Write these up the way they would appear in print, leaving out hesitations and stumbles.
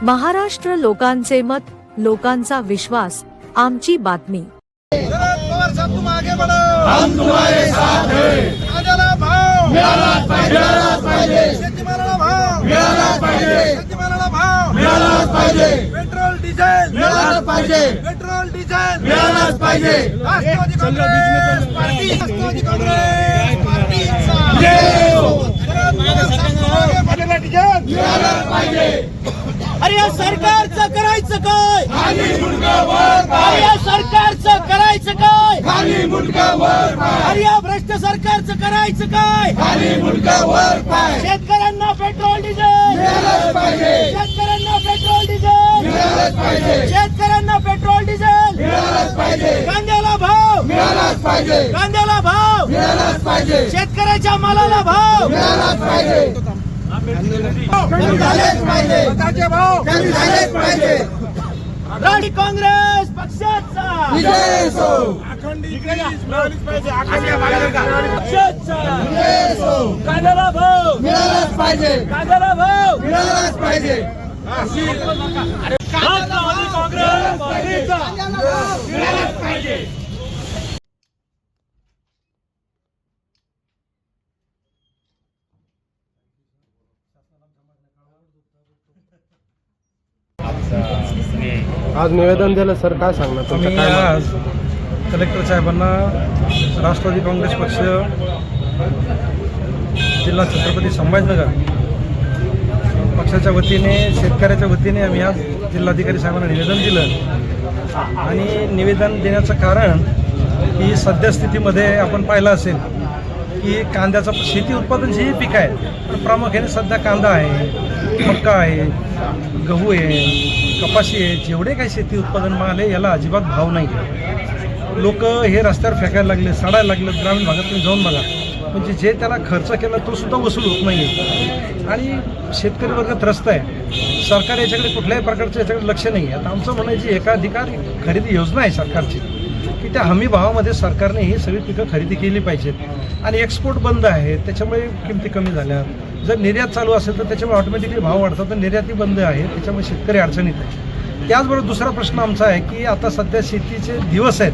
महाराष्ट्र लोकांचे मत, लोकांचा विश्वास, आमची बातमी। शरद पवार साहब तुम आगे बढ़ो, हम तुम्हारे साथ हैं। कांद्याला भाव मिळालाच पाहिजे, शेतीमालाला भाव मिळालाच पाहिजे, शेतीमालाला भाव मिळालाच पाहिजे, पेट्रोल डिझेल मिळालाच पाहिजे, पेट्रोल डिझेल मिळालाच पाहिजे। राष्ट्रवादी काँग्रेस पार्टी, राष्ट्रवादी काँग्रेस पार्टीचा जय हो। शरद पवार साहब तुम आगे बढ़ो, डिझेल मिळालाच पाहिजे। अरे या सरकारचं करायचं काय? खाली मुंडका वर पाय, अरे या सरकारचं करायचं काय? खाली मुंडका वर पाय, अरे या भ्रष्ट सरकारचं करायचं काय? खाली मुंडका वर पाय, शेतकऱ्यांना पेट्रोल डिझेल मिळालाच पाहिजे, शेतकऱ्यांना पेट्रोल डिझेल मिळालाच पाहिजे, शेतकऱ्यांना पेट्रोल डिझेल मिळालाच पाहिजे, कांद्याला भाव मिळालाच पाहिजे, कांद्याला भाव मिळालाच पाहिजे, शेतकऱ्याच्या मालाला भाव मिळालाच पाहिजे, कमी झालेच पाहिजे, स्वतःचे भाव कमी झालेच पाहिजे। राष्ट्रवादी काँग्रेस पक्षाचा विजय असो, पक्षाचा विजय असो, कांद्याला भाव मिळालाच पाहिजे, कांद्याला भाव मिळालाच पाहिजे। राष्ट्रवादी काँग्रेस पार्टीचा मिळालाच पाहिजे। आज निवेदन दिलं सर, काय सांगणार तुमचं? मी काय मत? आज कलेक्टर साहेबांना राष्ट्रवादी काँग्रेस पक्ष जिल्हा छत्रपती संभाजीनगर पक्षाच्या वतीने, शेतकऱ्याच्या वतीने आम्ही आज जिल्हाधिकारी साहेबांना निवेदन दिलं। आणि निवेदन देण्याचं कारण की सद्यस्थितीमध्ये आपण पाहिलं असेल की कांद्याचं शेती उत्पादन जे पीक आहे, पण प्रामुख्याने सध्या कांदा आहे, मक्का आहे, गहू आहे, कपाशी आहे, जेवढे काही शेती उत्पादन माल आहे याला अजिबात भाव नाही आहे। लोक हे रस्त्यावर फेकायला लागले, साडायला लागले। ग्रामीण भागात तुम्ही जाऊन बघा, म्हणजे जे त्याला खर्च केला तो सुद्धा वसूल होत नाही आहे आणि शेतकरी वर्ग त्रस्त आहे। सरकार याच्याकडे कुठल्याही प्रकारचं याच्याकडे लक्ष नाही आहे। आता आमचं म्हणायची एकाधिकार खरेदी योजना आहे सरकारची की त्या हमी भावामध्ये सरकारने ही सगळी पिकं खरेदी केली पाहिजेत। आणि एक्सपोर्ट बंद आहे, त्याच्यामुळे किमती कमी झाल्या। जर निर्यात चालू असेल तर त्याच्यामुळे ऑटोमॅटिकली भाव वाढतात, तर निर्यातही बंद आहे, त्याच्यामुळे शेतकरी अडचणीत आहे। त्याचबरोबर दुसरा प्रश्न आमचा आहे की आता सध्या शेतीचे दिवस आहेत,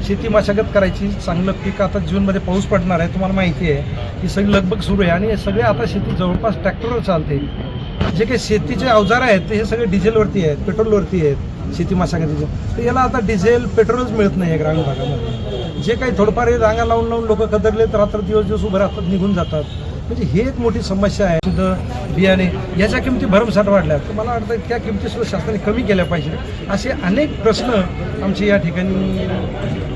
शेती मशागत करायची, चांगलं पीक आता जूनमध्ये पाऊस पडणार आहे, तुम्हाला माहिती आहे, ही सगळी लगबग सुरू आहे। आणि सगळे आता शेती जवळपास ट्रॅक्टरवर चालते। जे काही शेतीचे अवजार आहेत ते हे सगळे डिझेलवरती आहेत, पेट्रोलवरती आहेत शेती मशागतीचे, तर याला आता डिझेल पेट्रोलच मिळत नाही आहे ग्रामीण भागामध्ये। जे काही थोडंफार हे रांगा लावून लावून लोक कदरले तर रात्र दिवस उभं राहतात, निघून जातात। म्हणजे ही एक मोठी समस्या आहे। शुद्ध बियाणे याच्या किमती भरमसाठ वाढल्या, तर मला वाटतं त्या किमतीसुद्धा शासनाने कमी केल्या पाहिजे। असे अनेक प्रश्न आमचे या ठिकाणी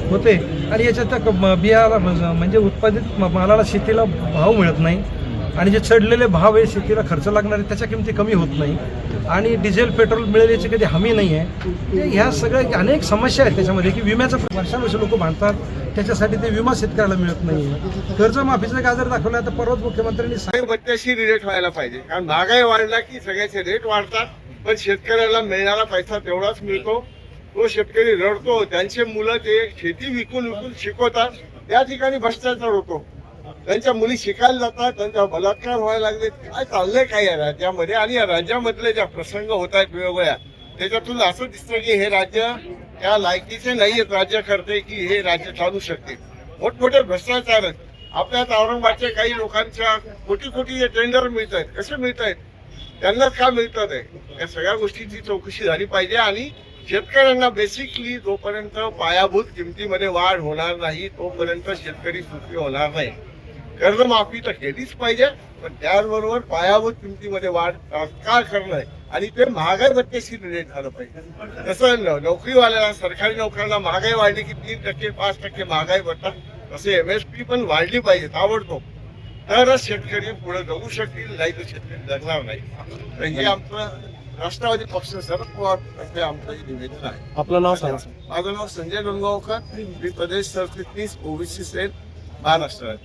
होते। आणि याच्यात बियाला म्हणजे उत्पादित मालाला शेतीला भाव मिळत नाही, आणि जे चढलेले भाव आहे शेतीला खर्च लागणारे त्याच्या किमती कमी होत नाही, आणि डिझेल पेट्रोल मिळेल याची कधी हमी नाही आहे। ह्या सगळ्या अनेक समस्या आहेत त्याच्यामध्ये की विम्याचं वर्षानुवर्ष लोक बांधतात, त्याच्यासाठी ते विमा शेतकऱ्याला मिळत नाही। कर्जमाफीचं गाजर दाखवलं तर परवाच मुख्यमंत्र्यांनी बत्त्याशी रेट व्हायला पाहिजे, कारण महागाई वाढला की सगळ्याचे रेट वाढतात, पण शेतकऱ्याला मिळणारा पैसा तेवढाच मिळतो। तो शेतकरी रडतो, त्यांचे मुलं ते शेती विकून शिकवतात, त्या ठिकाणी भ्रष्टाचार होतो। त्यांच्या मुली शिकायला जातात, त्यांचा बलात्कार व्हायला लागले। काय चाललंय काय या राज्यामध्ये? आणि या राज्यामधले ज्या प्रसंग होत आहेत वेगवेगळ्या, त्याच्यातून असं दिसतं की हे राज्य त्या लायकीचे नाहीयेत राज्य करते की हे राज्य चालू शकते। मोठमोठे भ्रष्टाचार आहेत आपल्यात। औरंगाबादच्या काही लोकांच्या कोटी कोटी टेंडर मिळत आहेत, कसे मिळत आहेत, त्यांनाच का मिळतात आहे? या सगळ्या गोष्टीची चौकशी झाली पाहिजे। आणि शेतकऱ्यांना बेसिकली जोपर्यंत पायाभूत किमतीमध्ये वाढ होणार नाही तोपर्यंत शेतकरी सुखी होणार नाही। कर्जमाफी तर केलीच पाहिजे, पण त्याचबरोबर पायाभूत किमतीमध्ये वाढ तात्काळ करणं आणि ते महागाई भत्त्याशी रिलेट झालं पाहिजे। तसं नोकरीवाल्याला, सरकारी नोकऱ्यांना महागाई वाढली की 3%, 5% महागाई भत्ता, तसे MSP पण वाढली पाहिजे ताबडतोब, तरच शेतकरी पुढे जगू शकतील, नाही तर शेतकरी जगणार नाही। तर हे आमचं राष्ट्रवादी पक्ष शरद पवार आमचं निवेदन आहे। आपलं नाव सांगा। माझं नाव संजय गंगावकर, मी प्रदेश सरचिटणीस OBC सेल महाराष्ट्र।